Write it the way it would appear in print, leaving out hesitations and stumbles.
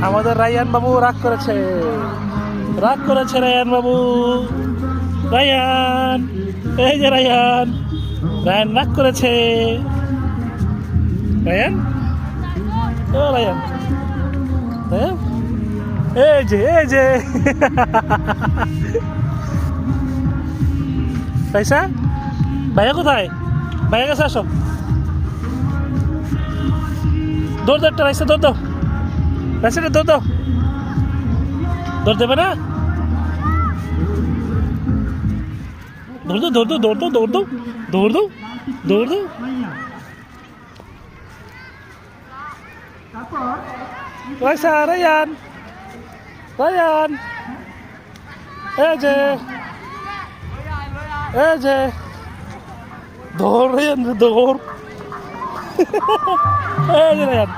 আমাদের রায়ান বাবু রাগ করেছে, রাগ করেছে রায়ান বাবু। রায়ান, এই যে রায়ান, রায়ান রাগ করেছে। রায়ান, ও রায়ান, রায়ান, এই যে, এই যে। পয়সা ভাইয়া কোথায়? ভাইয়া কাছে আসো, দৌড় দাও, একটা রাইসা দৌড় দাও, রাইসাটা দৌড় দাও। দৌড় দেবে না? দৌড় দাও, দৌড় দাও, দৌড় দাও, দৌড় দাও, দৌড় দাও, দৌড় দাও। রাইসা, রায়ান, রায়ান, এই যে, এই যে, দৌড় রায়ান, দৌড়। এই যে রায়ান।